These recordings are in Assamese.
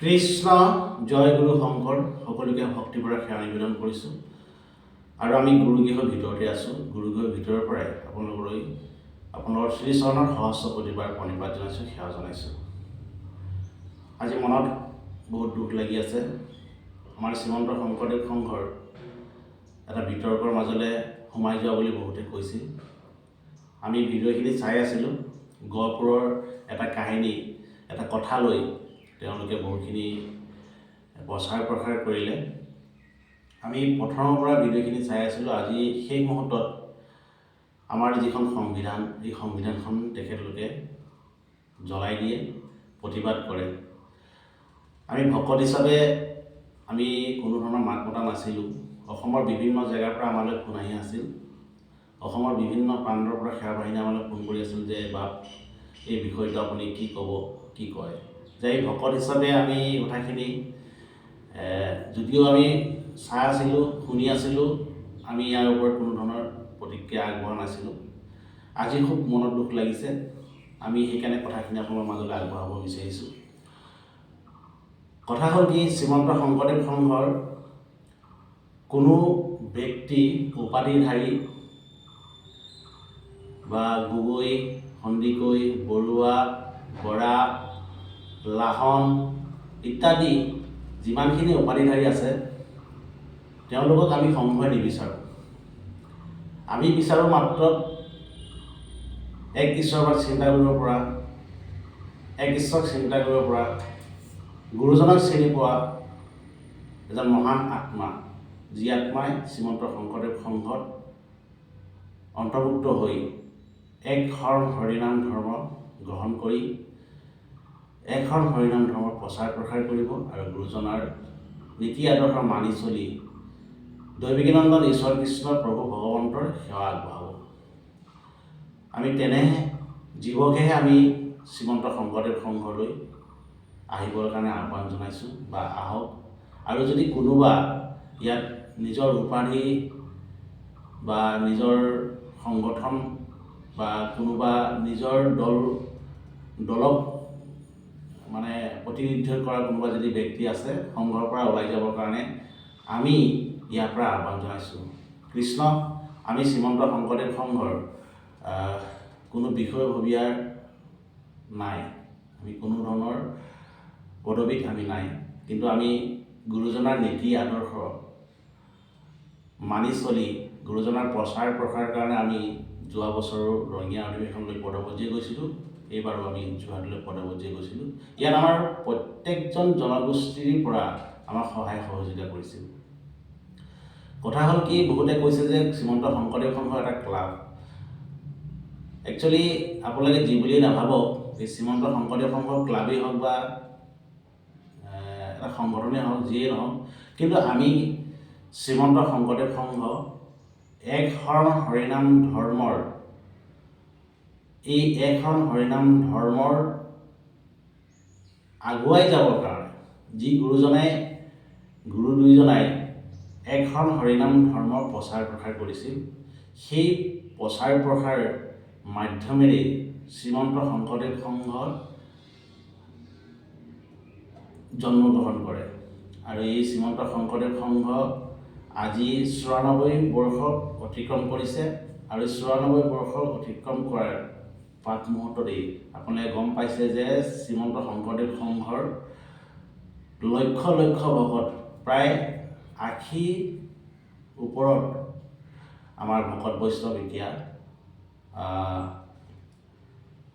কৃষ্ণ জয় গুৰু শংকৰ সকলোকে ভক্তিপূৰা সেৱা নিবেদন কৰিছোঁ আৰু আমি গুৰুগৃহৰ ভিতৰতে আছোঁ। গুৰুগৃহৰ ভিতৰৰ পৰাই আপোনালোকলৈ আপোনালোকৰ শ্ৰীচৰণৰ সহস্ৰ প্ৰতিবাৰ প্ৰণিপাত জনাইছোঁ, সেৱা জনাইছোঁ। আজি মনত বহুত দুখ লাগি আছে। আমাৰ শ্ৰীমন্ত শংকৰদেৱ সংঘৰ এটা বিতৰ্কৰ মাজলৈ সোমাই যোৱা বুলি বহুতে কৈছিল। আমি ভিডিঅ'খিনি চাই আছিলোঁ। গহপুৰৰ এটা কাহিনী, এটা কথা লৈ তেওঁলোকে বহুখিনি প্ৰচাৰ প্ৰসাৰ কৰিলে। আমি প্ৰথমৰ পৰা ভিডিঅ'খিনি চাই আছিলোঁ। আজি সেই মুহূৰ্তত আমাৰ যিখন সংবিধান, এই সংবিধানখন তেখেতলোকে জ্বলাই দিয়ে, প্ৰতিবাদ কৰে। আমি ভকত হিচাপে আমি কোনো ধৰণৰ মাত মতা নাছিলোঁ। অসমৰ বিভিন্ন জেগাৰ পৰা আমালৈ ফোন আহি আছিল। অসমৰ বিভিন্ন প্ৰান্তৰ পৰা সেৱা বাহিনী আমালৈ ফোন কৰি আছিল যে বাপ, এই বিষয়টো আপুনি কি ক'ব, কি কয়। যে এই ভকত হিচাপে আমি কথাখিনি যদিও আমি চাই আছিলোঁ, শুনি আছিলোঁ, আমি ইয়াৰ ওপৰত কোনো ধৰণৰ প্ৰতিক্ৰিয়া আগবঢ়া নাছিলোঁ। আজি খুব মনত দুখ লাগিছে। আমি সেইকাৰণে কথাখিনি আপোনালোকৰ মাজলৈ আগবঢ়াব বিচাৰিছোঁ। কথা হ'ল কি, শ্ৰীমন্ত শংকৰদেৱ সংঘৰ কোনো ব্যক্তি উপাধিধাৰী বা গগৈ, সন্দিকৈ, বৰুৱা, বৰা, লাহন ইত্যাদি যিমানখিনি উপাধিধাৰী আছে, তেওঁলোকক আমি সংঘই নিবিচাৰোঁ। আমি বিচাৰোঁ মাত্ৰ এক ঈশ্বৰক চিন্তা কৰিব পৰা, এক ঈশ্বৰক চিন্তা কৰিব পৰা, গুৰুজনক চিনি পোৱা এজন মহান আত্মা, যি আত্মাই শ্ৰীমন্ত শংকৰদেৱ সংঘত অন্তৰ্ভুক্ত হৈ এক শৰণ হৰিনাম ধৰ্ম গ্ৰহণ কৰি এখন হৰিনাম ধৰ্মৰ প্ৰচাৰ প্ৰসাৰ কৰিব আৰু গুৰুজনাৰ নীতি আদৰ্শ মানি চলি দৈৱকীনন্দন ঈশ্বৰ কৃষ্ণ প্ৰভু ভগৱন্তৰ সেৱা আগবঢ়াব। আমি তেনে জীৱকহে আমি শ্ৰীমন্ত শংকৰদেৱ সংঘলৈ আহিবৰ কাৰণে আহ্বান জনাইছোঁ বা আহক। আৰু যদি কোনোবা ইয়াত নিজৰ উপাধি বা নিজৰ সংগঠন বা কোনোবা নিজৰ দলক মানে প্ৰতিনিধিত্ব কৰা কোনোবা যদি ব্যক্তি আছে, সংঘৰ পৰা ওলাই যাবৰ কাৰণে আমি ইয়াৰ পৰা আহ্বান জনাইছোঁ। কৃষ্ণ, আমি শ্ৰীমন্ত শংকৰদেৱ সংঘৰ কোনো বিষয়ববীয়াৰ নাই, আমি কোনো ধৰণৰ পদবীত আমি নাই, কিন্তু আমি গুৰুজনাৰ নীতি আদৰ্শ মানি চলি গুৰুজনাৰ প্ৰচাৰ প্ৰসাৰৰ কাৰণে আমি যোৱা বছৰো ৰঙীয়া অধিৱেশনলৈ পদবজ্জে গৈছিলোঁ। এইবাৰো আমি যোৰহাটলৈ পদবজ্জে গৈছিলোঁ। ইয়াত আমাৰ প্ৰত্যেকজন জনগোষ্ঠীৰ পৰা আমাক সহায় সহযোগিতা কৰিছিল। কথা হ'ল কি, বহুতে কৈছে যে শ্ৰীমন্ত শংকৰদেৱ সংঘ এটা ক্লাব। একচুৱেলি আপোনালোকে যি বুলিয়ে নাভাবক, এই শ্ৰীমন্ত শংকৰদেৱ সংঘ ক্লাবেই হওক বা এটা সংগঠনেই হওক, যিয়েই নহওক, কিন্তু আমি শ্ৰীমন্ত শংকৰদেৱ সংঘ এক শৰণ হৰিনাম ধৰ্মৰ, এই এখন হৰিনাম ধৰ্মৰ আগুৱাই যাবৰ কাৰণে যি গুৰু দুইজনাই এখন হৰিনাম ধৰ্মৰ প্ৰচাৰ প্ৰসাৰ কৰিছিল, সেই প্ৰচাৰ প্ৰসাৰ মাধ্যমেৰে শ্ৰীমন্ত শংকৰদেৱ সংঘ জন্মগ্ৰহণ কৰে। আৰু এই শ্ৰীমন্ত শংকৰদেৱ সংঘ আজি ৯৪ বৰ্ষ অতিক্ৰম কৰিছে। আৰু ৯৪ বৰ্ষ অতিক্ৰম কৰাৰ পাত মুহূৰ্ততেই আপোনালোকে গম পাইছে যে শ্ৰীমন্ত শংকৰদেৱ সংঘৰ লক্ষ লক্ষ ভকত, প্ৰায় ৮০ ওপৰত আমাৰ ভকত বৈষ্ণৱ এতিয়া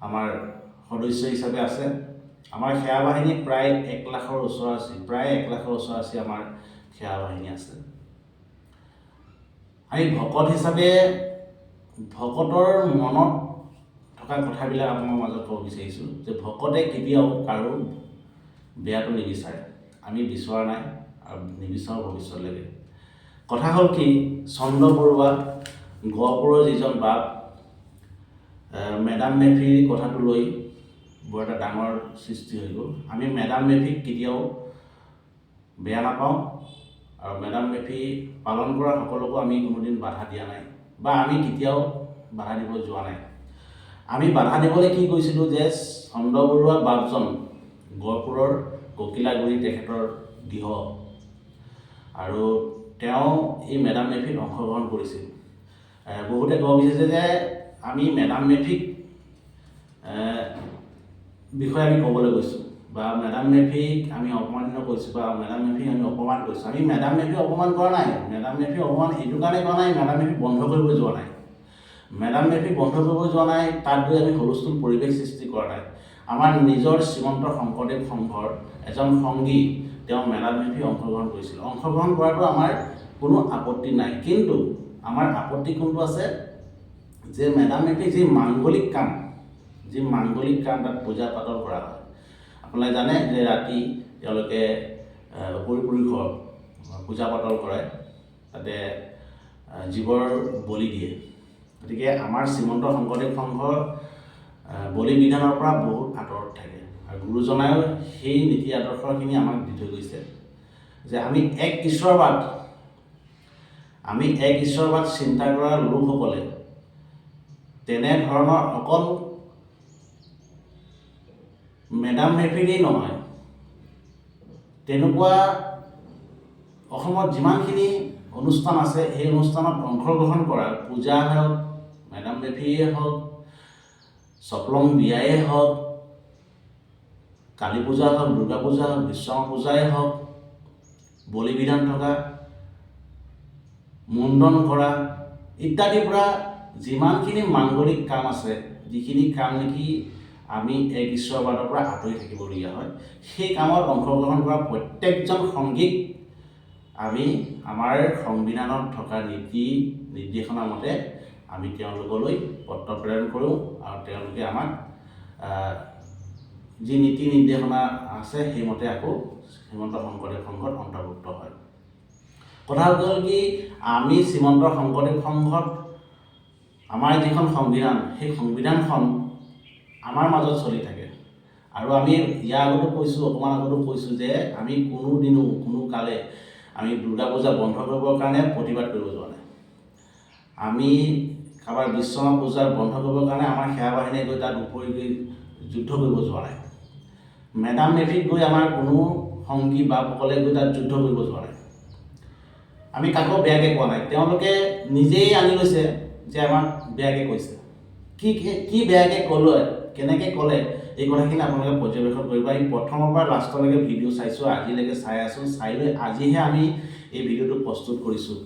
আমাৰ সদস্য হিচাপে আছে। আমাৰ সেৱা বাহিনী প্ৰায় ১ লাখৰ ওচৰা-ওচৰি, আমাৰ সেৱা বাহিনী আছে। আমি ভকত হিচাপে ভকতৰ মনত থকা কথাবিলাক আপোনাৰ মাজত ক'ব বিচাৰিছোঁ যে ভকতে কেতিয়াও কাৰো বেয়াটো নিবিচাৰে। আমি বিচৰা নাই আৰু নিবিচাৰোঁ ভৱিষ্যতলৈকে। কথা হ'ল কি, চন্দ্ৰ বৰুৱা গহপুৰৰ যিজন বাপ, মেডাম মেফিৰ কথাটো লৈ বৰ এটা ডাঙৰ সৃষ্টি হৈ গ'ল। আমি মেডাম মেফিক কেতিয়াও বেয়া নাপাওঁ আৰু মেডাম মেফি পালন কৰা সকলোকো আমি কোনোদিন বাধা দিয়া নাই বা আমি কেতিয়াও বাধা দিব যোৱা নাই। আমি বাধা দিবলৈ কি কৈছিলোঁ যে চন্দ্ৰ বৰুৱা বাপজন গহপুৰৰ ককিলাগুৰি তেখেতৰ গৃহ আৰু তেওঁ এই মেডাম মেফিত অংশগ্ৰহণ কৰিছিল। বহুতে ক'ব বিচাৰিছে যে আমি মেডাম মেফিক বিষয়ে আমি ক'বলৈ গৈছোঁ বা মেডাম মেফিক আমি অপমানিত কৰিছোঁ বা মেডাম মেফিক আমি অপমান কৰিছোঁ। আমি মেডাম মেফিক অপমান কৰা নাই। মেডাম মেফিক অপমান এইটো কাৰণে কৰা নাই, মেডাম মেফিক বন্ধ কৰিব যোৱা নাই। মেডাম মেফিক বন্ধ কৰিব যোৱা নাই, তাত গৈ আমি হুলস্থুল পৰিৱেশ সৃষ্টি কৰা নাই। আমাৰ নিজৰ শ্ৰীমন্ত শংকৰদেৱ সংঘৰ এজন সংগী তেওঁ মেডাম মেফিক অংশগ্ৰহণ কৰিছিল। অংশগ্ৰহণ কৰাটো আমাৰ কোনো আপত্তি নাই, কিন্তু আমাৰ আপত্তি কোনটো আছে যে মেডাম মেফিক যি মাংগলিক কাম তাত পূজা পাতল কৰা হয়। আপোনালোকে জানে যে ৰাতি তেওঁলোকে পৰিপুৰুষৰ পূজা পাতল কৰে, তাতে জীৱৰ বলি দিয়ে। গতিকে আমাৰ শ্ৰীমন্ত শংকৰদেৱ সংঘৰ বলি বিধানৰ পৰা বহুত আঁতৰত থাকে আৰু গুৰুজনায়ো সেই নীতি আদৰ্শখিনি আমাক দি থৈ গৈছে যে আমি এক ঈশ্বৰবাদ চিন্তা কৰা লোকসকলে তেনেধৰণৰ অকল মেডাম মেফিকেই নহয়, তেনেকুৱা অসমত যিমানখিনি অনুষ্ঠান আছে সেই অনুষ্ঠানত অংশগ্ৰহণ কৰা পূজা হওক, মেডাম মেফিয়ে হওক, চকলং বিয়াই হওক, কালী পূজা হওক, দুৰ্গা পূজা হওক, বিশ্বকৰ্মা পূজাই হওক, বলি বিধান থকা, মুণ্ডন কৰা ইত্যাদিৰ পৰা যিমানখিনি মাংগলিক কাম আছে, যিখিনি কাম নেকি আমি এক ঈশ্বৰবাদৰ পৰা আঁতৰি থাকিবলগীয়া হয়, সেই কামত অংশগ্ৰহণ কৰা প্ৰত্যেকজন সংগীক আমি আমাৰ সংবিধানত থকা নীতি নিৰ্দেশনা মতে আমি তেওঁলোকলৈ পত্ৰ প্ৰেৰণ কৰোঁ আৰু তেওঁলোকে আমাক যি নীতি নিৰ্দেশনা আছে সেইমতে আকৌ শ্ৰীমন্ত শংকৰদেৱ সংঘত অন্তৰ্ভুক্ত হয়। কথা হ'ল কি, আমি শ্ৰীমন্ত শংকৰদেৱ সংঘত আমাৰ যিখন সংবিধান, সেই সংবিধানখন আমাৰ মাজত চলি থাকে আৰু আমি ইয়াৰ অকণমান আগতো কৈছোঁ যে আমি কোনো কালে আমি দুৰ্গা পূজা বন্ধ কৰিবৰ কাৰণে প্ৰতিবাদ কৰিব যোৱা নাই। আমি কাৰোবাৰ বিশ্বকৰ্মা পূজা বন্ধ কৰিবৰ কাৰণে আমাৰ সেৱা বাহিনীয়ে গৈ তাত উপৰি গৈ যুদ্ধ কৰিব যোৱা নাই। মেডাম মেফিক গৈ আমাৰ কোনো সংগী বাপসকলে গৈ তাত যুদ্ধ কৰিব যোৱা নাই। আমি কাকো বেয়াকৈ কোৱা নাই, তেওঁলোকে নিজেই আনি লৈছে যে আমাক বেয়াকৈ কৈছে। কি বেয়াকৈ ক'লে, কেনেকৈ ক'লে, এই কথাখিনি আপোনালোকে পৰ্যবেক্ষণ কৰিব। আমি প্ৰথমৰ পৰা লাষ্টলৈকে ভিডিঅ' চাইছোঁ, আজিলৈকে চাই আছোঁ, চাই লৈ আজিহে আমি এই ভিডিঅ'টো প্ৰস্তুত কৰিছোঁ।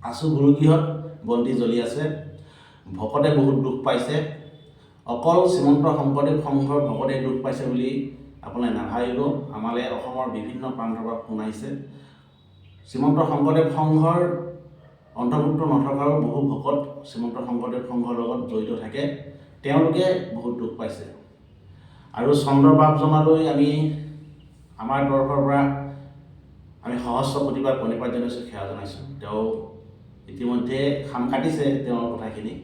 আছোঁ গুৰুগৃহত, বন্তি জ্বলি আছে, ভকতে বহুত দুখ পাইছে। অকল শ্ৰীমন্ত শংকৰদেৱ সংঘৰ ভকতে দুখ পাইছে বুলি আপোনালোকে নাভাবিব, আমালৈ অসমৰ বিভিন্ন প্ৰান্তৰ পৰা ফোন আহিছে। শ্ৰীমন্ত শংকৰদেৱ সংঘৰ অন্তৰ্ভুক্ত নথকাও বহু ভকত শ্ৰীমন্ত শংকৰদেৱ সংঘৰ লগত জড়িত থাকে, তেওঁলোকে বহুত দুখ পাইছে। আৰু চন্দ্ৰবাবজনালৈ আমি আমাৰ তৰফৰ পৰা আমি সহস্ৰ প্ৰতিবাদ প্ৰণিপাত জনাইছোঁ, সেৱা জনাইছোঁ। তেওঁ ইতিমধ্যে খাম কাটিছে তেওঁৰ কথাখিনি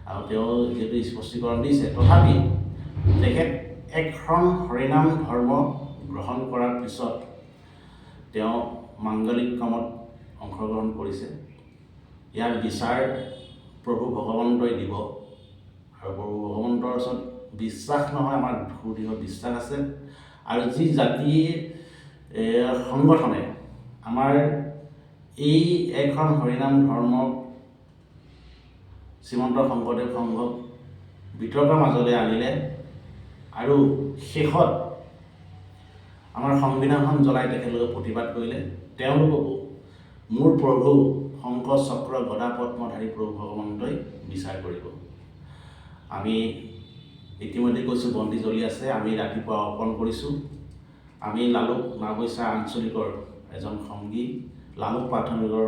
আৰু তেওঁ যিহেতু স্পষ্টীকৰণ দিছে, তথাপি তেখেত এখন হৰিনাম ধৰ্ম গ্ৰহণ কৰাৰ পিছত তেওঁ মাংগলিক কামত অংশগ্ৰহণ কৰিছে। ইয়াৰ বিচাৰ প্ৰভু ভগৱন্তই দিব আৰু প্ৰভু ভগৱন্তৰ ওচৰত বিশ্বাস নহয়, আমাৰ সুদৃঢ় বিশ্বাস আছে। আৰু যি জাতি সংগঠনে আমাৰ এই এখন হৰিনাম ধৰ্মক শ্ৰীমন্ত শংকৰদেৱ সংঘক বিতৰ্কৰ মাজলৈ আনিলে আৰু শেষত আমাৰ সংবিধানখন জ্বলাই তেখেতলোকে প্ৰতিবাদ কৰিলে, তেওঁলোককো মোৰ প্ৰভু শংখ চক্ৰ গদা পদ্মধাৰী প্ৰভু ভগৱন্তই বিচাৰ কৰিব। আমি ইতিমধ্যে কৈছোঁ বন্তি জ্বলি আছে, আমি ৰাতিপুৱা অৰ্পণ কৰিছোঁ। আমি লালুক নাওবৈচা আঞ্চলিকৰ এজন সংগী, লালুক প্ৰাথমিকৰ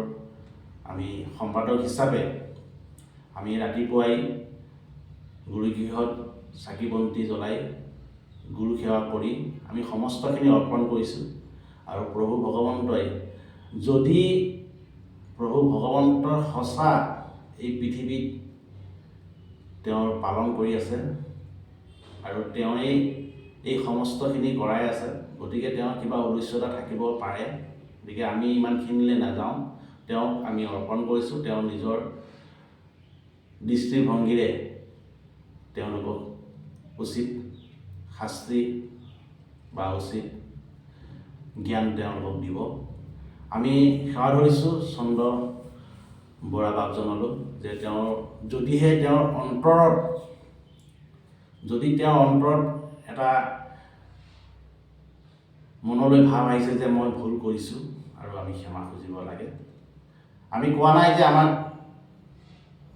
আমি সম্পাদক হিচাপে আমি ৰাতিপুৱাই গুৰুগৃহত চাকি বন্তি জ্বলাই গুৰু সেৱা কৰি আমি সমস্তখিনি অৰ্পণ কৰিছোঁ। আৰু প্ৰভু ভগৱন্তই যদি প্ৰভু ভগৱন্তৰ সঁচা এই পৃথিৱীত তেওঁৰ পালন কৰি আছে আৰু তেওঁৱেই এই সমস্তখিনি কৰাই আছে, গতিকে তেওঁৰ কিবা উদ্দেশ্যতা থাকিব পাৰে। গতিকে আমি ইমানখিনিলৈ নাযাওঁ, তেওঁক আমি অৰ্পণ কৰিছোঁ। তেওঁ নিজৰ দৃষ্টিভংগীৰে তেওঁলোকক উচিত শাস্তি বা উচিত জ্ঞান তেওঁলোকক দিব। আমি সেৱা ধৰিছোঁ চন্দ্ৰ বৰা বাপজনলৈ যে যদিহে তেওঁৰ অন্তৰত এটা মনলৈ ভাৱ আহিছে যে মই ভুল কৰিছোঁ আৰু আমি ক্ষমা খুজিব লাগে। আমি কোৱা নাই যে আমাক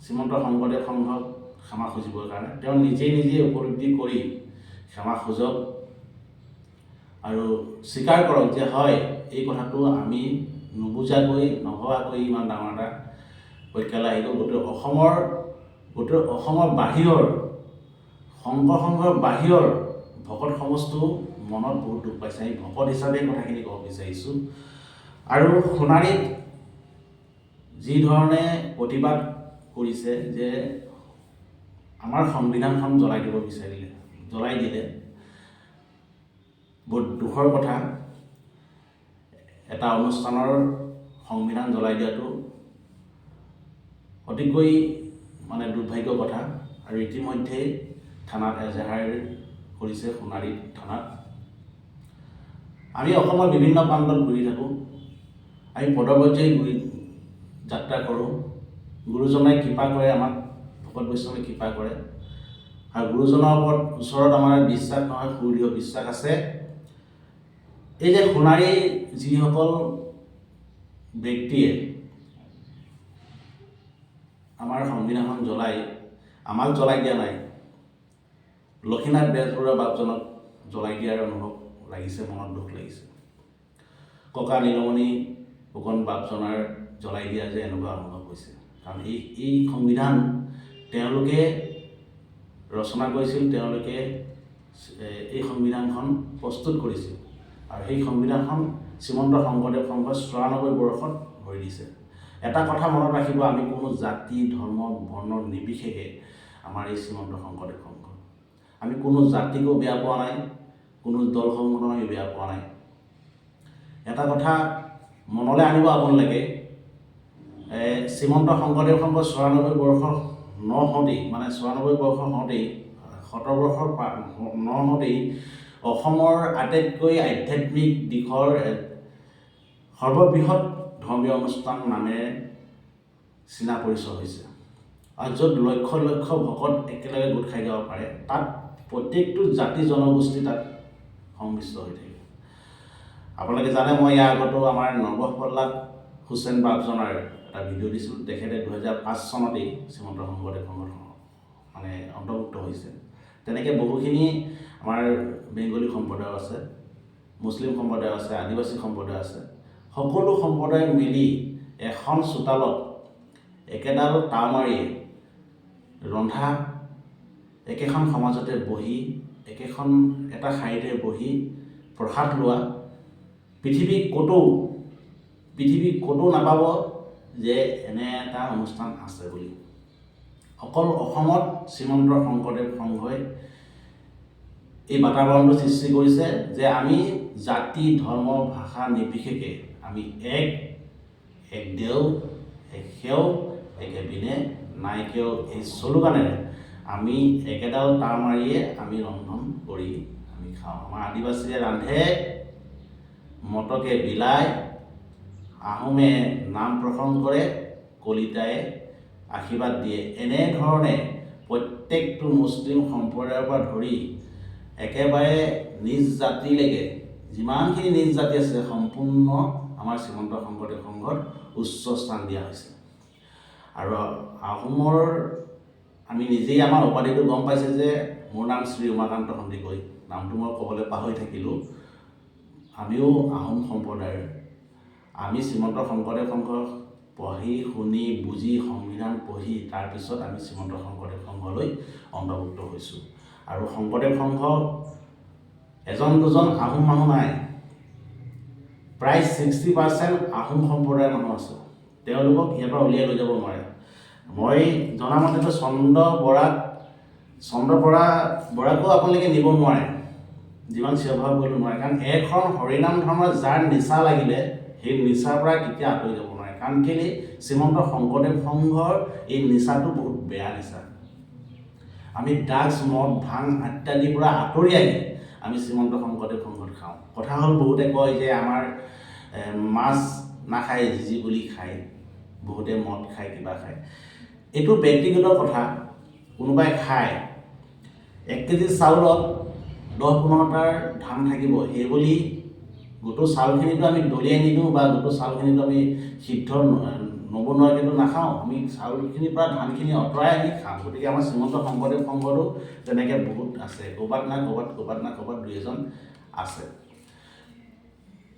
শ্ৰীমন্ত শংকৰদেৱ সংঘক ক্ষমা খুজিবৰ কাৰণে, তেওঁ নিজে উপলব্ধি কৰি ক্ষমা খুজক আৰু স্বীকাৰ কৰক যে হয় এই কথাটো আমি নুবুজাকৈ নভবাকৈ ইমান ডাঙৰ এটা প্ৰত্যাহ্বান আহিব। গোটেই অসমৰ বাহিৰৰ শংকৰ সংঘৰ বাহিৰৰ ভকত সমাজটো মনত বহুত দুখ পাইছে। আমি ভকত হিচাপে কথাখিনি ক'ব বিচাৰিছোঁ। আৰু সোণাৰীত যি ধৰণে প্ৰতিবাদ কৰিছে যে আমাৰ সংবিধানখন জ্বলাই দিলে, বহুত দুখৰ কথা। এটা অনুষ্ঠানৰ সংবিধান জ্বলাই দিয়াটো অতিকৈ দুৰ্ভাগ্যৰ কথা। আৰু ইতিমধ্যে থানাত এজাহাৰ কৰিছে, সোণাৰী থানাত। আমি অসমৰ বিভিন্ন প্ৰান্তত ঘূৰি থাকোঁ, আমি পদপৰ্যায়ী যাত্ৰা কৰোঁ। গুৰুজনাই কৃপা কৰে, আমাক ভকত বৈষ্ণৱে কৃপা কৰে। আৰু গুৰুজনৰ ওচৰত আমাৰ বিশ্বাস নহয়, সুদৃঢ় বিশ্বাস আছে। এই যে সোণাৰীৰ যিসকল ব্যক্তিয়ে আমাৰ সংবিধানখন আমাক জ্বলাই দিয়া নাই, লক্ষীনাথ বেজবৰুৱা বাপজনক জ্বলাই দিয়াৰ অনুভৱ লাগিছে, মনত দুখ লাগিছে। ককা নীলমণি ফুকন বাপজনাৰ জ্বলাই দিয়া যে এনেকুৱা অনুভৱ হৈছে। কাৰণ এই সংবিধান তেওঁলোকে ৰচনা কৰিছিল, তেওঁলোকে এই সংবিধানখন প্ৰস্তুত কৰিছিল। আৰু সেই সংবিধানখন শ্ৰীমন্ত শংকৰদেৱ সংঘই ৯৪ বৰ্ষত ভৰি দিছে। এটা কথা মনত ৰাখিব, আমি কোনো জাতি ধৰ্ম বৰ্ণ নিৰ্বিশেষে আমাৰ এই শ্ৰীমন্ত শংকৰদেৱ সংঘ, আমি কোনো জাতিকো বেয়া পোৱা নাই, কোনো দল সংগঠনক বেয়া পোৱা নাই। এটা কথা মনলৈ আনিব আপোনালোকে, শ্ৰীমন্ত শংকৰদেৱ সংঘ ৯৪ বৰ্ষ নহওঁতেই, ৯৪ বৰ্ষ হওঁতেই, ১৭ বৰ্ষৰ নহওঁতেই অসমৰ আটাইতকৈ আধ্যাত্মিক দিশৰ সৰ্ববৃহৎ ধৰ্মীয় অনুষ্ঠান নামেৰে চিনা পৰিচয় হৈছে। আৰু য'ত লক্ষ লক্ষ ভকত একেলগে গোট খাই যাব পাৰে, তাত প্ৰত্যেকটো জাতি জনগোষ্ঠী তাত সংমিশ্ৰ হৈ থাকে। আপোনালোকে জানে, মই ইয়াৰ আগতো আমাৰ নৱপ্ৰহ্লাদ হুছেইন বাপজনাৰ এটা ভিডিঅ' দিছিলোঁ। তেখেতে ২০০৫ চনতেই শ্ৰীমন্ত শংকৰদেৱ সংঘত অন্তৰ্ভুক্ত হৈছে। তেনেকৈ বহুখিনি আমাৰ বেংগলী সম্প্ৰদায় আছে, মুছলিম সম্প্ৰদায় আছে, আদিবাসী সম্প্ৰদায় আছে। সকলো সম্প্ৰদায় মিলি এখন চোতালত একেডাল তাও মাৰি ৰন্ধা, একেখন সমাজতে বহি, এটা শাৰীতে বহি প্ৰসাদ লোৱা, পৃথিৱী ক'তো নাপাব যে এনে এটা অনুষ্ঠান আছে বুলি। অকল অসমত শ্ৰীমন্ত শংকৰদেৱ সংঘই এই বাতাবৰণটো সৃষ্টি কৰিছে যে আমি জাতি ধৰ্ম ভাষা নিৰ্বিশেষে আমি এক দেও, এক সেও, একে বিনে নাই কেও, এই শ্লোগানেৰে আমি একেডাল তাও মাৰিয়ে আমি ৰন্ধন কৰি আমি খাওঁ। আমাৰ আদিবাসীয়ে ৰান্ধে, মটকে বিলায়, আহোমে নাম প্ৰসংগ কৰে, কলিতাই আশীৰ্বাদ দিয়ে। এনেধৰণে প্ৰত্যেকটো মুছলিম সম্প্ৰদায়ৰ পৰা ধৰি একেবাৰে নিজ জাতিলৈকে যিমানখিনি নিজ জাতি আছে, সম্পূৰ্ণ আমাৰ শ্ৰীমন্ত শংকৰদেৱ সংঘত উচ্চ স্থান দিয়া হৈছে। আৰু আহোমৰ আমি নিজেই আমাৰ উপাধিটো গম পাইছে যে মোৰ নাম শ্ৰী উমাকান্ত সন্দিকৈ, নামটো মই ক'বলৈ পাহৰি থাকিলোঁ। আমিও আহোম সম্প্ৰদায়ৰ। আমি শ্ৰীমন্ত শংকৰদেৱ সংঘ পঢ়ি শুনি বুজি সংবিধান পঢ়ি তাৰপিছত আমি শ্ৰীমন্ত শংকৰদেৱ সংঘলৈ অন্তৰ্ভুক্ত হৈছোঁ। আৰু শংকৰদেৱ সংঘ এজন দুজন আহোম মানুহ নাই, প্ৰায় 60% আহোম সম্প্ৰদায়ৰ মানুহ আছে। তেওঁলোকক ইয়াৰ পৰা উলিয়াই লৈ যাব নোৱাৰে। মই জনামতেতো চন্দ্ৰ বৰাকো আপোনালোকে নিব নোৱাৰে, যিমান চিঞৰ-বাখৰ কৰিলেও নোৱাৰে। কাৰণ এখন হৰিনাম ধৰ্মৰ যাৰ নিচা লাগিলে, সেই নিচাৰ পৰা কেতিয়া আঁতৰি যাব নোৱাৰে। কাৰণ কেলৈ, শ্ৰীমন্ত শংকৰদেৱ সংঘৰ এই নিচাটো বহুত বেয়া নিচা। আমি ড্ৰাগছ, মদ, ভাং ইত্যাদিৰ পৰা আঁতৰি আহি আমি শ্ৰীমন্ত শংকৰদেৱ সংঘত খাওঁ। কথা হ'ল বহুতে কয় যে আমাৰ মাছ নাখায় যি বুলি খায়, বহুতে মদ খায়, কিবা খায়। এইটো ব্যক্তিগত কথা। কোনোবাই খায়, 1 কেজি চাউলত 10-15টাৰ ধান থাকিব, সেই বুলি গোটেই চাউলখিনিতো আমি দলিয়াই নিদিওঁ বা গোটেই চাউলখিনিতো আমি সিদ্ধ নবনোৱাকৈতো নাখাওঁ। আমি চাউলখিনিৰ পৰা ধানখিনি আঁতৰাই আমি খাওঁ। গতিকে আমাৰ শ্ৰীমন্ত শংকৰদেৱ সংঘতো তেনেকৈ বহুত আছে, ক'ৰবাত না ক'ৰবাত 2-এজন আছে।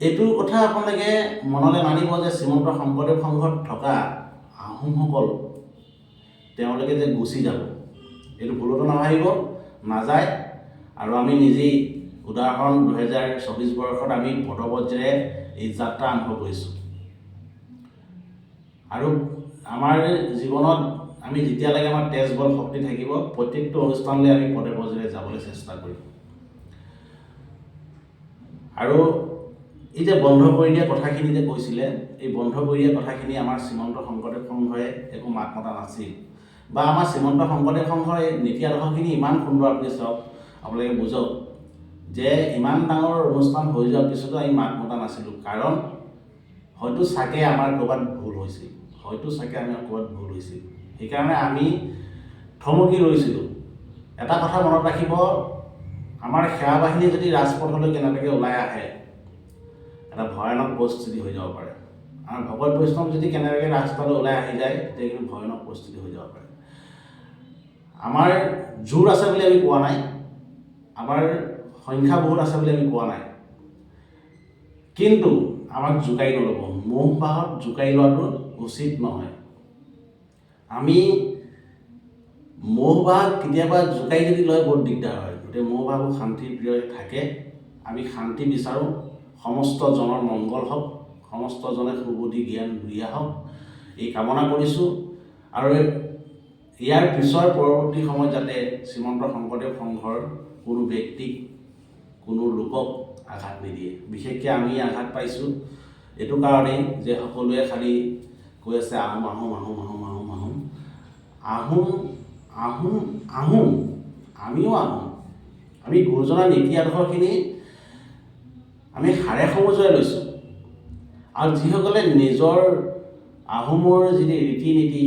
এইটো কথা আপোনালোকে মনলৈ মানিব যে শ্ৰীমন্ত শংকৰদেৱ সংঘত থকা আহোমসকল তেওঁলোকে যে গুচি যাব, এইটো ভুলতো নাভাবিব, নাযায়। আৰু আমি নিজেই উদাহৰণ 2024 বৰ্ষত আমি পদব্ৰজেৰে এই যাত্ৰা আৰম্ভ কৰিছোঁ। আৰু আমাৰ জীৱনত আমি যেতিয়ালৈকে আমাৰ তেজ বল শক্তি থাকিব, প্ৰত্যেকটো অনুষ্ঠানলৈ আমি পদব্ৰজেৰে যাবলৈ চেষ্টা কৰিম। আৰু এই যে বন্ধ কৰি দিয়া কথাখিনি যে কৈছিলে, এই বন্ধ কৰি দিয়া কথাখিনি আমাৰ শ্ৰীমন্ত শংকৰদেৱ সংঘই একো মাত মতা নাছিল, বা আমাৰ শ্ৰীমন্ত শংকৰদেৱ সংঘৰ এই নীতি আদৰ্শখিনি ইমান সুন্দৰ। আপুনি চাওক, আপোনালোকে বুজক যে ইমান ডাঙৰ অনুষ্ঠান হৈ যোৱাৰ পিছতো আমি মাত মতা নাছিলোঁ। কাৰণ হয়তো চাগে আমাৰ ক'ৰবাত ভুল হৈছিল, সেইকাৰণে আমি থমকি ৰৈছিলোঁ। এটা কথা মনত ৰাখিব, আমাৰ সেৱা বাহিনী যদি ৰাজপথলৈ কেনেবাকৈ ওলাই আহে, এটা ভয়ানক পৰিস্থিতি হৈ যাব পাৰে। আমাৰ ভকত বৈষ্ণৱ যদি কেনেবাকৈ ৰাস্তালৈ ওলাই আহি যায়, তেতিয়া কিন্তু ভয়ানক পৰিস্থিতি হৈ যাব পাৰে। আমাৰ জোৰ আছে বুলি আমি কোৱা নাই, আমাৰ সংখ্যা বহুত আছে বুলি আমি কোৱা নাই, কিন্তু আমাক জোকাৰি নল'ব। মহ বাহত জোকাৰি লোৱাটো উচিত নহয়। আমি মহ বাহক কেতিয়াবা জোকাৰি যদি লয় বহুত দিগদাৰ হয়। গতিকে মহ বাহবোৰ শান্তিপ্ৰিয় থাকে। আমি শান্তি বিচাৰোঁ, সমস্ত জনৰ মংগল হওক, সমস্ত জনে সুবুদ্ধি জ্ঞান দিয়া হওক, এই কামনা কৰিছোঁ। আৰু ইয়াৰ পিছৰ পৰৱৰ্তী সময়ত যাতে শ্ৰীমন্ত শংকৰদেৱ সংঘৰ কোনো ব্যক্তিক, কোনো লোকক আঘাত নিদিয়ে। বিশেষকৈ আমি আঘাত পাইছোঁ এইটো কাৰণেই যে সকলোৱে খালি কৈ আছে আহোম। আমিও আহোম। আমি গুৰুজনাৰ নীতি আদৰ্শখিনি আমি হাড়ে সমজুৱাই লৈছোঁ। আৰু যিসকলে নিজৰ আহোমৰ যিখিনি ৰীতি নীতি,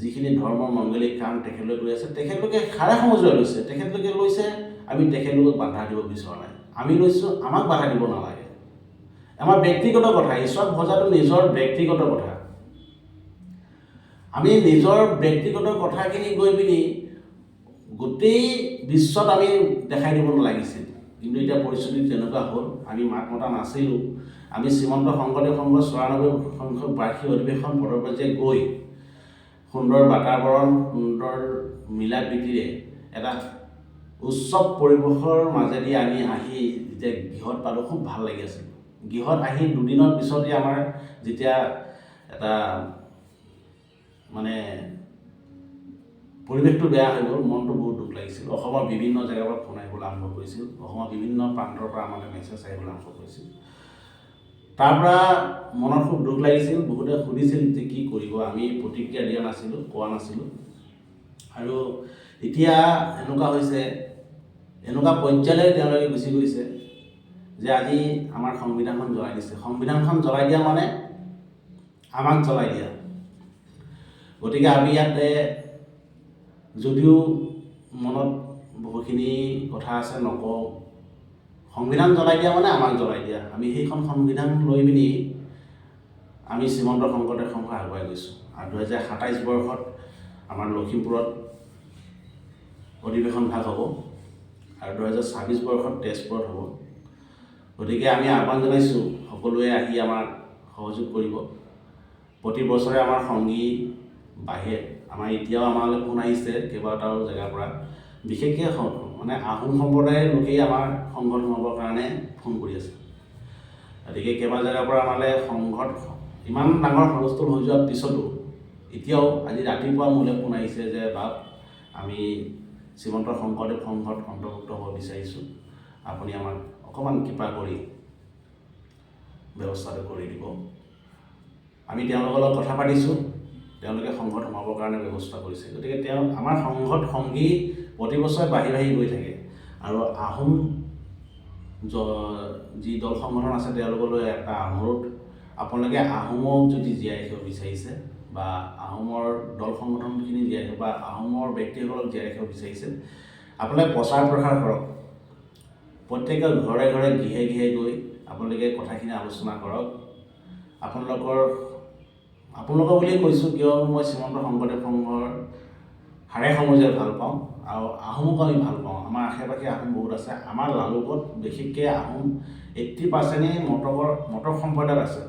যিখিনি ধৰ্ম মংগলিক কাম তেখেতলোকে কৰি আছে, তেখেতলোকে হাড়ে সমজুৱাই লৈছে। তেখেতলোকে লৈছে, আমি তেখেতলোকক বাধা দিব বিচৰা নাই। আমি লৈছোঁ, আমাক বাধা দিব নালাগে। আমাৰ ব্যক্তিগত কথা, ঈশ্বৰ ভজাটো নিজৰ ব্যক্তিগত কথা। আমি নিজৰ ব্যক্তিগত কথাখিনি গৈ পিনি গোটেই বিশ্বত আমি দেখাই দিব নালাগিছিল। কিন্তু এতিয়া পৰিস্থিতি তেনেকুৱা হ'ল, আমি মাত মতা নাছিলোঁ। আমি শ্ৰীমন্ত শংকৰদেৱ সংঘৰ 94 সংখ্যক বাৰ্ষিক অধিৱেশন পদব্ৰজে গৈ সুন্দৰ বাতাবৰণ, সুন্দৰ মিলা প্ৰীতিৰে এটা উৎসৱ পৰিৱেশৰ মাজেদি আমি আহি যেতিয়া গৃহত পালোঁ, খুব ভাল লাগি আছিল। গৃহত আহি দুদিনৰ পিছতে আমাৰ যেতিয়া এটা মানে পৰিৱেশটো বেয়া হৈ গ'ল, মনটো বহুত দুখ লাগিছিল। অসমৰ বিভিন্ন জেগাৰ পৰা ফোন আহিবলৈ আৰম্ভ কৰিছিল, অসমৰ বিভিন্ন প্ৰান্তৰ পৰা আমালৈ মেছেজ আহিবলৈ আৰম্ভ কৰিছিল। তাৰ পৰা মনত খুব দুখ লাগিছিল। বহুতে সুধিছিল যে কি কৰিব, আমি প্ৰতিক্ৰিয়া দিয়া নাছিলোঁ, কোৱা নাছিলোঁ। আৰু এতিয়া এনেকুৱা হৈছে, এনেকুৱা পৰ্যায়লৈ তেওঁলোকে গুচি গৈছে যে আজি আমাৰ সংবিধানখন জ্বলাই দিছে। সংবিধানখন জ্বলাই দিয়া মানে আমাক জ্বলাই দিয়া। গতিকে আমি ইয়াতে যদিও মনত বহুখিনি কথা আছে, নকওঁ। সংবিধান জ্বলাই দিয়া মানে আমাক জ্বলাই দিয়া। আমি সেইখন সংবিধান লৈ পিনি আমি শ্ৰীমন্ত শংকৰদেৱ সংঘ আগুৱাই গৈছোঁ। আৰু 2027 বৰ্ষত আমাৰ লখিমপুৰত অধিৱেশন ভাগ হ'ব, আৰু 2026 বৰ্ষত তেজপুৰত হ'ব। গতিকে আমি আহ্বান জনাইছোঁ, সকলোৱে আহি আমাক সহযোগ কৰিব। প্ৰতি বছৰে আমাৰ সংগী বাঢ়ে। আমাৰ এতিয়াও আমালৈ ফোন আহিছে কেইবাটাও জেগাৰ পৰা, বিশেষকৈ মানে আহোম সম্প্ৰদায়ৰ লোকেই আমাৰ সংঘত সোমাবৰ কাৰণে ফোন কৰি আছে। গতিকে কেইবা জেগাৰ পৰা আমালৈ সংঘত ইমান ডাঙৰ হুলস্থুল হৈ যোৱাৰ পিছতো এতিয়াও আজি ৰাতিপুৱা মোলৈ ফোন আহিছে যে বাপ, আমি শ্ৰীমন্ত শংকৰদেৱ সংঘত অন্তৰ্ভুক্ত হ'ব বিচাৰিছোঁ, আপুনি আমাক অকণমান কৃপা কৰি ব্যৱস্থাটো কৰি দিব। আমি তেওঁলোকৰ লগত কথা পাতিছোঁ, তেওঁলোকে সংঘত সোমাবৰ কাৰণে ব্যৱস্থা কৰিছে। গতিকে আমাৰ সংঘত সংগী প্ৰতি বছৰে বাঢ়ি গৈ থাকে। আৰু আহোম যি দল সংগঠন আছে তেওঁলোকলৈ এটা অনুৰোধ, আপোনালোকে আহোমক যদি জীয়াই ৰাখিব বিচাৰিছে বা আহোমৰ দল সংগঠনখিনি জীয়াই ৰাখিব বা আহোমৰ ব্যক্তিসকলক জীয়াই ৰাখিব বিচাৰিছে, আপোনালোকে প্ৰচাৰ প্ৰসাৰ কৰক। প্ৰত্যেকৰ ঘৰে ঘৰে গৃহে গৃহে গৈ আপোনালোকে কথাখিনি আলোচনা কৰক। আপোনালোকৰ বুলিয়ে কৈছোঁ, কিয়নো মই শ্ৰীমন্ত শংকৰদেৱ সংঘৰ হাড়ে সমজে ভাল পাওঁ আৰু আহোমক আমি ভাল পাওঁ। আমাৰ আশে পাশে আহোম বহুত আছে। আমাৰ লালুকত বিশেষকৈ আহোম 80% মটক সম্প্ৰদায়ত আছে।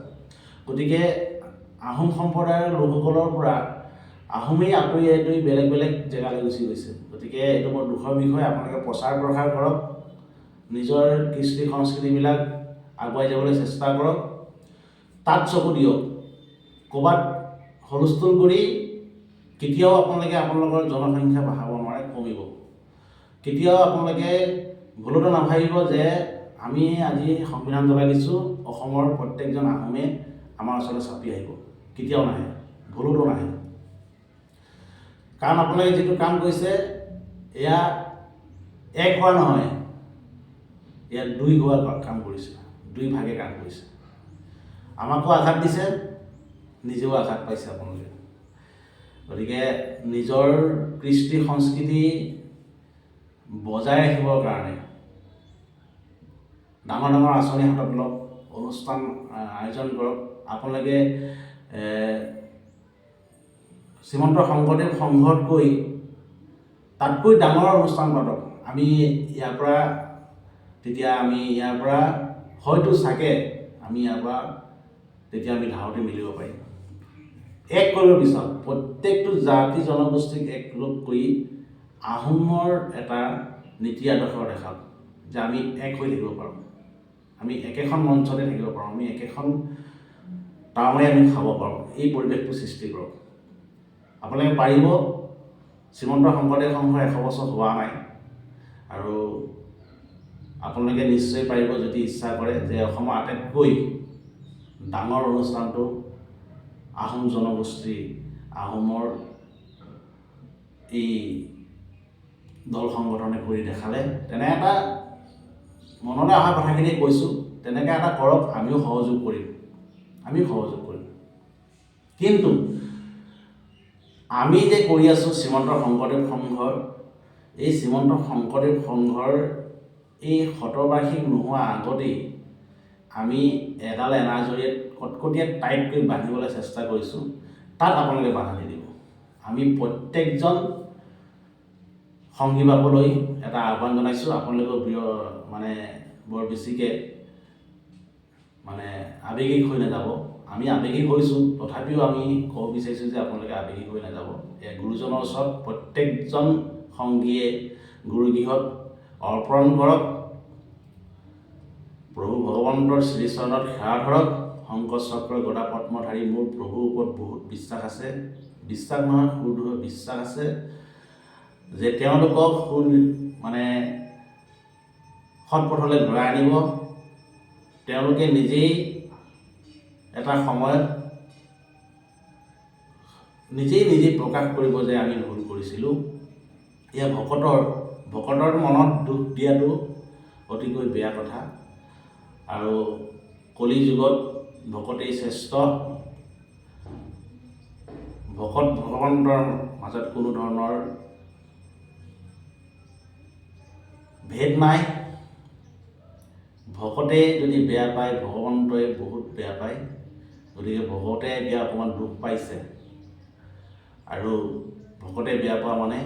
গতিকে আহোম সম্প্ৰদায়ৰ লোকসকলৰ পৰা আহোমেই আঁতৰি বেলেগ বেলেগ জেগালৈ গুচি গৈছে। গতিকে এইটো বৰ দুখৰ বিষয়। আপোনালোকে প্ৰচাৰ প্ৰসাৰ কৰক, নিজৰ কৃষ্টি সংস্কৃতিবিলাক আগুৱাই যাবলৈ চেষ্টা কৰক, তাত চকু দিয়ক। ক'ৰবাত হুলস্থুল কৰি কেতিয়াও আপোনালোকৰ জনসংখ্যা বঢ়াব নোৱাৰে, কমিব। কেতিয়াও আপোনালোকে ভুলতো নাভাবিব যে আমি আজি সংবিধান জ্বলাই দিছোঁ, অসমৰ প্ৰত্যেকজন আহোমে আমাৰ ওচৰলৈ চাপি আহিব। কেতিয়াও নাহে, ভুলতো নাহে। কাৰণ আপোনালোকে যিটো কাম কৰিছে, এয়া এক হোৱা নহয়, এয়া দুই হোৱা কাম কৰিছে, দুই ভাগে কাম কৰিছে। আমাকো আঘাত দিছে, নিজেও আঘাত পাইছে আপোনালোকে। গতিকে নিজৰ কৃষ্টি সংস্কৃতি বজাই ৰাখিবৰ কাৰণে ডাঙৰ ডাঙৰ আঁচনি হাতত লওক, অনুষ্ঠান আয়োজন কৰক। আপোনালোকে শ্ৰীমন্ত শংকৰদেৱ সংঘতকৈ তাতকৈ ডাঙৰ অনুষ্ঠান পাতক। আমি ইয়াৰ পৰা হয়তো চাগে আমি ইয়াৰ পৰা তেতিয়া আমি ধাৰতে মিলিব পাৰিম। এক কৰিব বিচাৰোঁ, প্ৰত্যেকটো জাতি জনগোষ্ঠীক একলগ কৰি আহোমৰ এটা নীতি আদৰ্শ দেখাওক যে আমি এক হৈ থাকিব পাৰোঁ, আমি একেখন মঞ্চতে থাকিব পাৰোঁ, আমি একেখন টাউনে আমি খাব পাৰোঁ। এই পৰিৱেশটো সৃষ্টি কৰক। আপোনালোকে পাৰিব। শ্ৰীমন্ত শংকৰদেৱ সংঘৰ 100 বছৰ হোৱা নাই আৰু আপোনালোকে নিশ্চয় পাৰিব যদি ইচ্ছা কৰে যে অসমৰ আটাইতকৈ ডাঙৰ অনুষ্ঠানটো আহোম জনগোষ্ঠী, আহোমৰ এই দল সংগঠনে কৰি দেখালে। তেনে এটা মনলৈ অহা কথাখিনি কৈছোঁ, তেনেকৈ এটা কৰক, আমিও সহযোগ কৰিম। কিন্তু আমি যে কৰি আছোঁ শ্ৰীমন্ত শংকৰদেৱ সংঘৰ, এই শ্ৰীমন্ত শংকৰদেৱ সংঘৰ এই 100 নোহোৱা আগতেই আমি এডাল এনাজৰীত কটকটীয়াত টাইটকৈ বান্ধিবলৈ চেষ্টা কৰিছোঁ। তাত আপোনালোকে বাধা নিদিব। আমি প্ৰত্যেকজন সংগী বাবলৈ এটা আহ্বান জনাইছোঁ। আপোনালোকৰ বৰ বেছিকৈ আৱেগিক হৈ নাযাব। আমি আৱেগিক হৈছোঁ, তথাপিও আমি ক'ব বিচাৰিছোঁ যে আপোনালোকে আৱেগিক হৈ নাযাব। গুৰুজনৰ ওচৰত প্ৰত্যেকজন সংগীয়ে গুৰুগৃহত অৰ্পণ কৰক, প্ৰভু ভগৱন্তৰ শ্ৰীচৰণত সেৱা ধৰক। শংকৰ চক্ৰ গদা পদ্মধাৰী মোৰ প্ৰভুৰ ওপৰত বহুত বিশ্বাস আছে, বিশ্বাস নহয় সুদৃঢ় বিশ্বাস আছে যে তেওঁলোকক সৎ পথলৈ ঘূৰাই আনিব। তেওঁলোকে নিজেই এটা সময়ত নিজেই প্ৰকাশ কৰিব যে আমি ভুল কৰিছিলোঁ। এয়া ভকতৰ মনত দুখ দিয়াটো অতিকৈ বেয়া কথা। আৰু কলি যুগত ভকতেই শ্ৰেষ্ঠ। ভকত ভগৱন্তৰ মাজত কোনো ধৰণৰ ভেদ নাই। ভকতে যদি বেয়া পায়, ভগৱন্তই বহুত বেয়া পায়। গতিকে ভকতে এতিয়া অকণমান দুখ পাইছে আৰু ভকতে বেয়া পোৱা মানে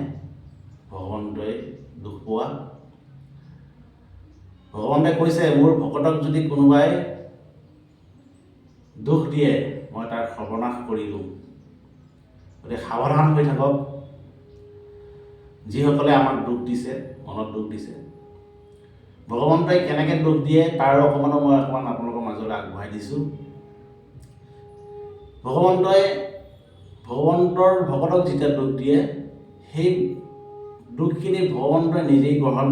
ভগৱন্তই দুখ পোৱা। ভগৱন্তে কৈছে, মোৰ ভকতক যদি কোনোবাই দুখ দিয়ে মই তাৰ সৰ্বনাশ কৰিলোঁ। গতিকে সাৱধান হৈ থাকক। যিসকলে আমাক দুখ দিছে, মনত দুখ দিছে, ভগৱন্তই কেনেকৈ দুখ দিয়ে তাৰ মই আপোনালোকৰ মাজলৈ আগবঢ়াই দিছোঁ। ভগৱন্তৰ ভকতক যেতিয়া দুখ দিয়ে, সেই দুখখিনি ভগৱন্তই নিজেই গ্ৰহণ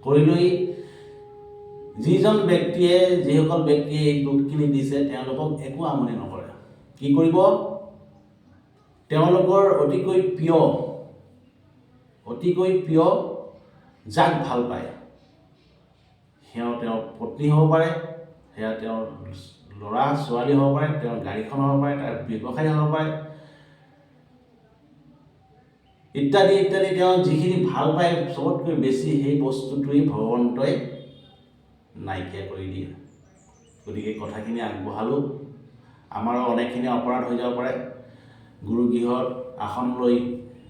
কৰি লৈ যিসকল ব্যক্তিয়ে এই দুখখিনি দিছে তেওঁলোকক একো আমনি নকৰে। কি কৰিব? তেওঁলোকৰ অতিকৈ প্ৰিয় যাক ভাল পায় তেওঁৰ পত্নী হ'ব পাৰে, সেয়া তেওঁৰ ল'ৰা ছোৱালী হ'ব পাৰে, তেওঁৰ গাড়ীখন হ'ব পাৰে, তাৰ ব্যৱসায় হ'ব পাৰে, ইত্যাদি ইত্যাদি। তেওঁ যিখিনি ভাল পায় চবতকৈ বেছি সেই বস্তুটোৱেই ভগৱন্তই নাইকিয়া কৰি দিয়ে। গতিকে কথাখিনি আগবঢ়ালোঁ। আমাৰো অনেকখিনি অপৰাধ হৈ যাব পাৰে। গুৰুগৃহত আসন লৈ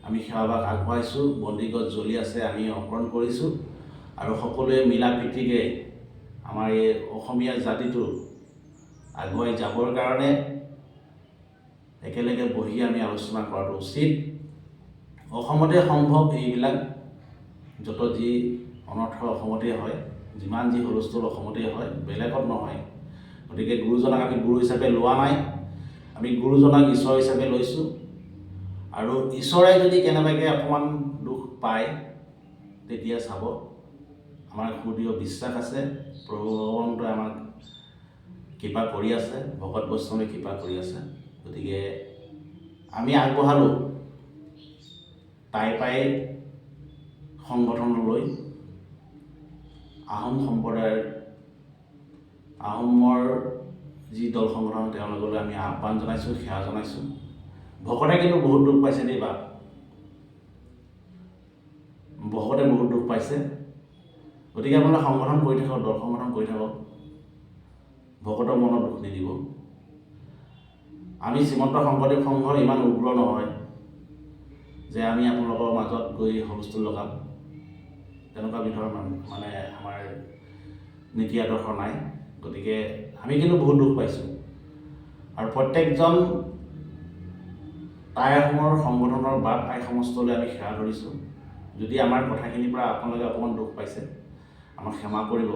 আমি সেৱাভাগ আগবঢ়াইছোঁ, বন্দিগছ জ্বলি আছে, আমি অৰ্পণ কৰিছোঁ, আৰু সকলোৱে মিলা প্ৰীতিকে আমাৰ এই অসমীয়া জাতিটো আগুৱাই যাবৰ কাৰণে একেলগে বহি আমি আলোচনা কৰাটো উচিত। অসমতে সম্ভৱ এইবিলাক, যত যি অনৰ্থ অসমতেই হয়, যিমান যি হুলস্থুল অসমতেই হয়, বেলেগত নহয়। গতিকে গুৰুজনাক আমি গুৰু হিচাপে লোৱা নাই, আমি গুৰুজনাক ঈশ্বৰ হিচাপে লৈছোঁ। আৰু ঈশ্বৰে যদি কেনেবাকৈ অকণমান দুখ পায়, তেতিয়া চাব, আমাৰ সুদৃঢ় বিশ্বাস আছে প্ৰভু ভগৱন্তই আমাক কৃপা কৰি আছে, ভকত বৈষ্ণৱে কৃপা কৰি আছে। গতিকে আমি আগবঢ়ালোঁ টাইপাই সংগঠনলৈ, আহোম সম্প্ৰদায়ৰ আহোমৰ যি দল সংগঠন, তেওঁলোকলৈ আমি আহ্বান জনাইছোঁ, সেৱা জনাইছোঁ। ভকতে কিন্তু বহুত দুখ পাইছে দেই বাপ, ভকতে বহুত দুখ পাইছে। গতিকে আপোনালোকে সংগঠন কৰি থাকক, দল সংগঠন কৰি থাকক, ভকতৰ মনত দুখ নিদিব। আমি শ্ৰীমন্ত শংকৰদেৱ সংঘৰ ইমান উগ্ৰ নহয় যে আমি আপোনালোকৰ মাজত গৈ হুলস্থুল লগাম, তেনেকুৱা বিধৰ মানে আমাৰ নীতি আদৰ্শ নাই। গতিকে আমি কিন্তু বহুত দুখ পাইছোঁ, আৰু প্ৰত্যেকজন টাই আহোমৰ সংগঠনৰ বাপ আই সমস্তলৈ আমি সেৱা ধৰিছোঁ। যদি আমাৰ কথাখিনিৰ পৰা আপোনালোকে অকণমান দুখ পাইছে, আমাক ক্ষমা কৰিব,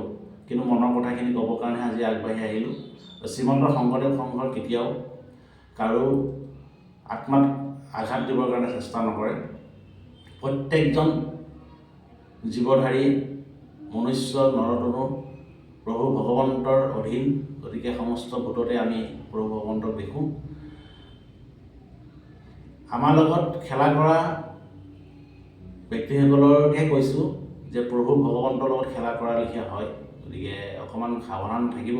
কিন্তু মনৰ কথাখিনি ক'বৰ কাৰণে আজি আগবাঢ়ি আহিলোঁ। শ্ৰীমন্ত শংকৰদেৱ সংঘৰ কেতিয়াও কাৰো আত্মাত আঘাত দিবৰ কাৰণে চেষ্টা নকৰে। প্ৰত্যেকজন জীৱধাৰী মনুষ্য নৰতনু প্ৰভু ভগৱন্তৰ অধীন। গতিকে সমস্ত ভূততে আমি প্ৰভু ভগৱন্তক দেখোঁ। আমাৰ লগত খেলা কৰা ব্যক্তিসকলকহে কৈছোঁ যে প্ৰভু ভগৱন্তৰ লগত খেলা কৰা লেখীয়া হয়। গতিকে অকণমান সাৱধান থাকিব।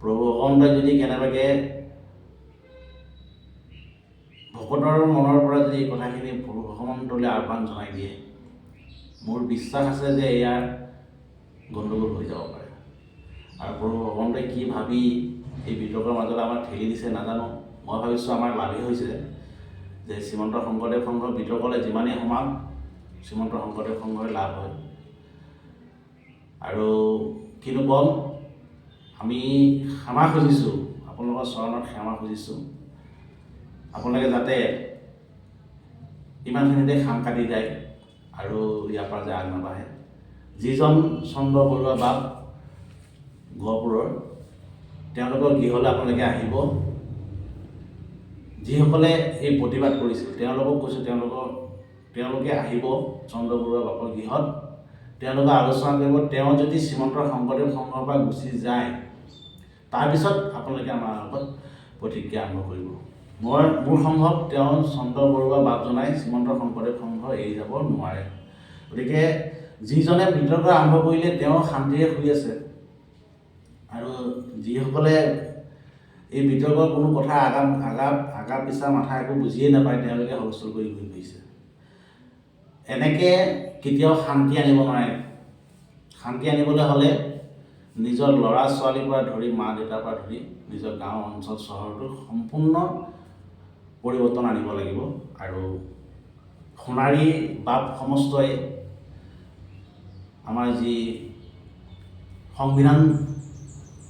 প্ৰভু ভগৱন্তই যদি কেনেবাকৈ ভকতৰ মনৰ পৰা যদি এই কথাখিনি প্ৰভু ভগৱন্তলৈ আহ্বান জনাই দিয়ে, মোৰ বিশ্বাস আছে যে ইয়াৰ গণ্ডগোল হৈ যাব পাৰে। আৰু প্ৰভু ভগৱন্তই কি ভাবি এই বিতৰ্কৰ মাজত আমাক ঠেলি দিছে নাজানো। মই ভাবিছোঁ আমাৰ লাভেই হৈছে যে শ্ৰীমন্ত শংকৰদেৱ সংঘৰ বিতৰ্কলৈ যিমানেই সমান, শ্ৰীমন্ত শংকৰদেৱ সংঘৰ লাভ হয়। আৰু কিনো ক'ম, আমি ক্ষমা খুজিছোঁ, আপোনালোকৰ চৰণত ক্ষমা খুজিছোঁ। আপোনালোকে যাতে ইমানখিনিতে খাম কাটি যায় আৰু ইয়াৰ পৰা যে আগ নাবাঢ়ে। যিজন চন্দ্ৰ বৰুৱা বাপ গহপুৰৰ, তেওঁলোকৰ গৃহলৈ আপোনালোকে আহিব। যিসকলে এই প্ৰতিবাদ কৰিছিল তেওঁলোকক কৈছোঁ, তেওঁলোকে আহিব চন্দ্ৰ বৰুৱা বাপৰ গৃহত, তেওঁলোকে আলোচনা কৰিব। তেওঁ যদি শ্ৰীমন্ত শংকৰদেৱ সংঘৰ পৰা গুচি যায়, তাৰপিছত আপোনালোকে আমাৰ আগত প্ৰতিক্ৰিয়া আৰম্ভ কৰিব। মোৰ সম্ভৱ তেওঁ চন্দ্ৰ বৰুৱা বাপজনাই শ্ৰীমন্ত শংকৰদেৱ সংঘ এৰি যাব নোৱাৰে। গতিকে যিজনে বিতৰ্ক আৰম্ভ কৰিলে তেওঁ শান্তিৰে শুই আছে, আৰু যিসকলে এই বিতৰ্কৰ কোনো কথা আগা পিছা মাথা একো বুজিয়ে নাপায়, তেওঁলোকে হুলস্থুল কৰি ঘূৰি ফুৰিছে। এনেকৈ কেতিয়াও শান্তি আনিব নোৱাৰে। শান্তি আনিবলৈ হ'লে নিজৰ ল'ৰা ছোৱালীৰ পৰা ধৰি, মা দেউতাৰ পৰা ধৰি, নিজৰ গাঁও অঞ্চল চহৰটো সম্পূৰ্ণ পৰিৱৰ্তন আনিব লাগিব। আৰু সোণাৰী বাপ সমস্তই আমাৰ যি সংবিধান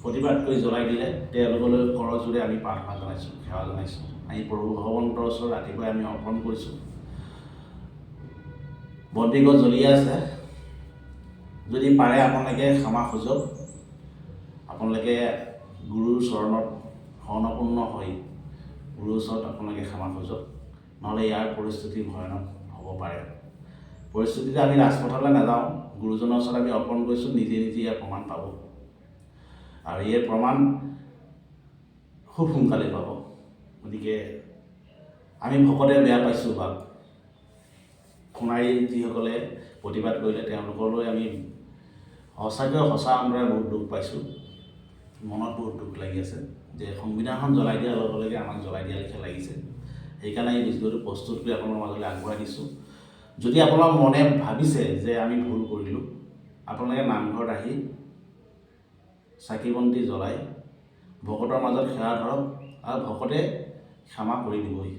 প্ৰতিবাদ কৰি জ্বলাই দিলে, তেওঁলোকলৈ কৰজোৰে আমি প্ৰাৰ্থনা জনাইছোঁ, সেৱা জনাইছোঁ। আমি প্ৰভু ভগৱন্তৰ ওচৰত ৰাতিপুৱাই আমি অৰ্পণ কৰিছোঁ। বন্তিগছ জ্বলিয়ে আছে, যদি পাৰে আপোনালোকে ক্ষমা খোজক। আপোনালোকে গুৰুৰ চৰণত শৰণাপন্ন হৈ গুৰুৰ ওচৰত আপোনালোকে ক্ষমা খোজক, নহ'লে ইয়াৰ পৰিস্থিতি ভয়ানক হ'ব পাৰে। পৰিস্থিতিতে আমি ৰাজপথলৈ নাযাওঁ, গুৰুজনৰ ওচৰত আমি অৰ্পণ কৰিছোঁ, নিজে নিজে ইয়াৰ প্ৰমাণ পাব। আৰু এই প্ৰমাণ খুব সোনকালে পাব। গতিকে আমি ভকতে বেয়া পাইছোঁ বাপ, সোণাৰীৰ যিসকলে প্ৰতিবাদ কৰিলে তেওঁলোকলৈ আমি সঁচাকৈ সঁচা অন্তৰে বহুত দুখ পাইছোঁ, মনত বহুত দুখ লাগি আছে যে সংবিধানখন জ্বলাই দিয়াৰ লগে লগে আমাক জ্বলাই দিয়া লেখীয়া লাগিছে। সেইকাৰণে এই ভিডিঅ'টো প্ৰস্তুত কৰি আপোনালোকৰ মাজলৈ আগবঢ়াই দিছোঁ। যদি আপোনাৰ মনে ভাবিছে যে আমি ভুল কৰিলোঁ, আপোনালোকে নামঘৰত আহি চাকি বন্তি জ্বলাই ভকতৰ মাজত সেৱা ধৰক আৰু ভকতে ক্ষমা কৰি দিবহি।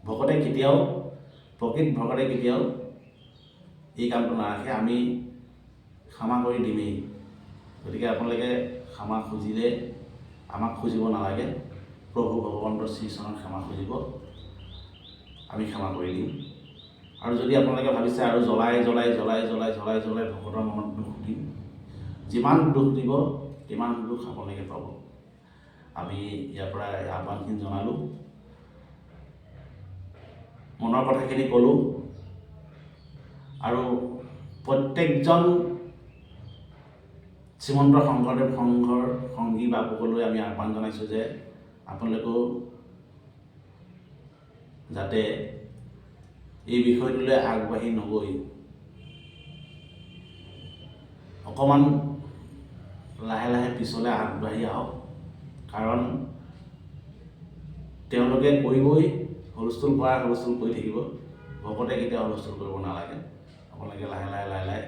ভকতে কেতিয়াও, প্ৰকৃত ভকতে কেতিয়াও এই কামটো নাৰাখে, আমি ক্ষমা কৰি দিমেই। গতিকে আপোনালোকে ক্ষমা খুজিলে আমাক খুজিব নালাগে, প্ৰভু ভগৱন্তৰ শ্ৰীচৰণত ক্ষমা খুজিব, আমি ক্ষমা কৰি দিম। আৰু যদি আপোনালোকে ভাবিছে আৰু জ্বলাই ভকতৰ মনত দুখ দিম, যিমান দুখ দিব সিমান দুখ আপোনালোকে পাব। আমি ইয়াৰ পৰা আহ্বানখিনি জনালোঁ, মনৰ কথাখিনি ক'লোঁ আৰু প্ৰত্যেকজন শ্ৰীমন্ত শংকৰদেৱ সংঘৰ সংগী বাপুকলৈ আমি আহ্বান জনাইছোঁ যে আপোনালোকেও যাতে এই বিষয়টোলৈ আগবাঢ়ি নগৈ অকণমান লাহে লাহে পিছলৈ আগবাঢ়ি আহক। কাৰণ তেওঁলোকে কৰিবই, হুলস্থুল কৰি থাকিব, ভকতে কেতিয়াও হুলস্থুল কৰিব নালাগে। আপোনালোকে লাহে লাহে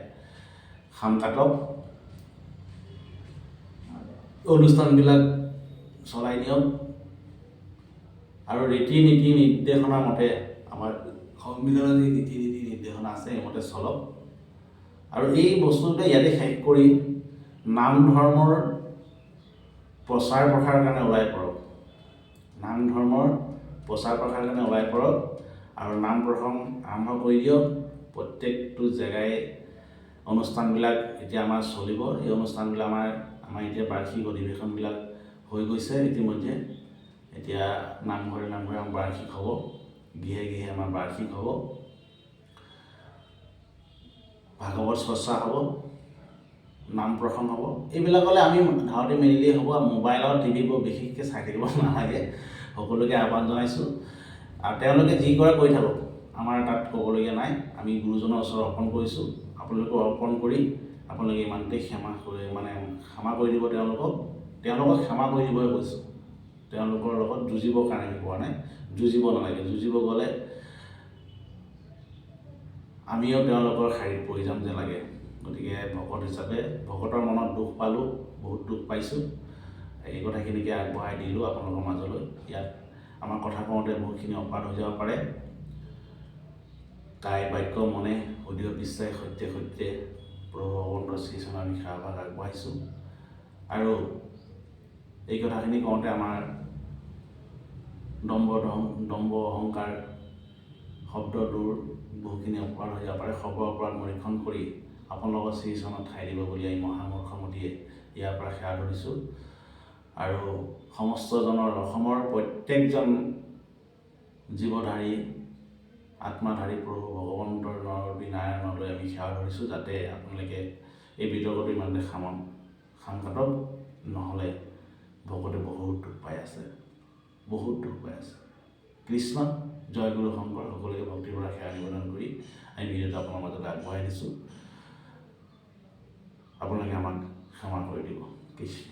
খাম কাটক, অনুষ্ঠানবিলাক চলাই নিয়ক আৰু ৰীতি নীতি নিৰ্দেশনা মতে, আমাৰ সংবিধানৰ যি নীতি নীতি নিৰ্দেশনা আছে সেইমতে চলক। আৰু এই বস্তুটো ইয়াতে শেষ কৰি নাম ধৰ্মৰ প্ৰচাৰ প্ৰসাৰৰ কাৰণে ওলাই পৰক। নাম ধৰ্মৰ প্ৰচাৰ প্ৰসাৰৰ কাৰণে ওলাই পৰক আৰু নাম প্ৰসংগ আৰম্ভ কৰি দিয়ক। প্ৰত্যেকটো জেগাই অনুষ্ঠানবিলাক এতিয়া আমাৰ চলিব। এই অনুষ্ঠানবিলাক আমাৰ এতিয়া বাৰ্ষিক অধিৱেশনবিলাক হৈ গৈছে ইতিমধ্যে। এতিয়া নামঘৰে নামঘৰে আমাৰ বাৰ্ষিক হ'ব, গৃহে গৃহে আমাৰ বাৰ্ষিক হ'ব, ভাগৱত চৰ্চা হ'ব, নাম প্ৰসংগ হ'ব। এইবিলাকলৈ আমি ধাউতি মেলিলেই হ'ব। মোবাইল আৰু টিভিবোৰ বিশেষকৈ চাই থাকিব নালাগে, সকলোকে আহ্বান জনাইছোঁ। আৰু তেওঁলোকে যি কৰে কৰি থাকক, আমাৰ তাত ক'বলগীয়া নাই। আমি গুৰুজনৰ ওচৰত অৰ্পণ কৰিছোঁ, আপোনালোকেও অৰ্পণ কৰি আপোনালোকে ইমানতে ক্ষমা কৰি দিব। তেওঁলোকক ক্ষমা কৰি দিবই কৈছোঁ। তেওঁলোকৰ লগত যুঁজিবৰ কাৰণে আমি কোৱা নাই, যুঁজিব নালাগে। যুঁজিব গ'লে আমিও তেওঁলোকৰ শাৰীত পৰি যাম যে লাগে। গতিকে ভকত হিচাপে ভকতৰ মনত দুখ পালোঁ, বহুত দুখ পাইছোঁ। এই কথাখিনিকে আগবঢ়াই দিলোঁ আপোনালোকৰ মাজলৈ। ইয়াত আমাৰ কথা কওঁতে বহুতখিনি অপাত হৈ যাব পাৰে। কায় বাক্য মনে সুদৃঢ় বিশ্বাস সত্যে প্ৰভু ভগৱন্তৰ শ্ৰীচৰণত আমি সেৱাভাগ আগবঢ়াইছোঁ। আৰু এই কথাখিনি কওঁতে আমাৰ দম্ভ অহংকাৰ শব্দটোৰ বহুখিনি অপৰাধ হৈ যাব পাৰে। সৰ্ব অপৰাধ নিৰীক্ষণ কৰি আপোনালোকৰ শ্ৰীচৰণত ঠাই দিব বুলি এই মহামূৰ্খমতীয়ে ইয়াৰ পৰা সেৱা ধৰিছোঁ। আৰু সমস্তজনৰ, অসমৰ প্ৰত্যেকজন জীৱধাৰী আত্মাধাৰী প্ৰভু ভগৱন্তৰ নৰৰূপী নাৰায়ণলৈ আমি সেৱা ধৰিছোঁ, যাতে আপোনালোকে এই বিতৰ্কটো ইমানতে খাম কাটক। নহ'লে ভকতে বহুত দুখ পাই আছে। কৃষ্ণ জয় গুৰু শংকৰ। সকলোকে ভক্তিৰ পৰা সেৱা নিবেদন কৰি আমি ভিডিঅ'টো আপোনাৰ মাজত আগবঢ়াই দিছোঁ। আপোনালোকে আমাক ক্ষমা কৰি দিব। কৃষ্ণ।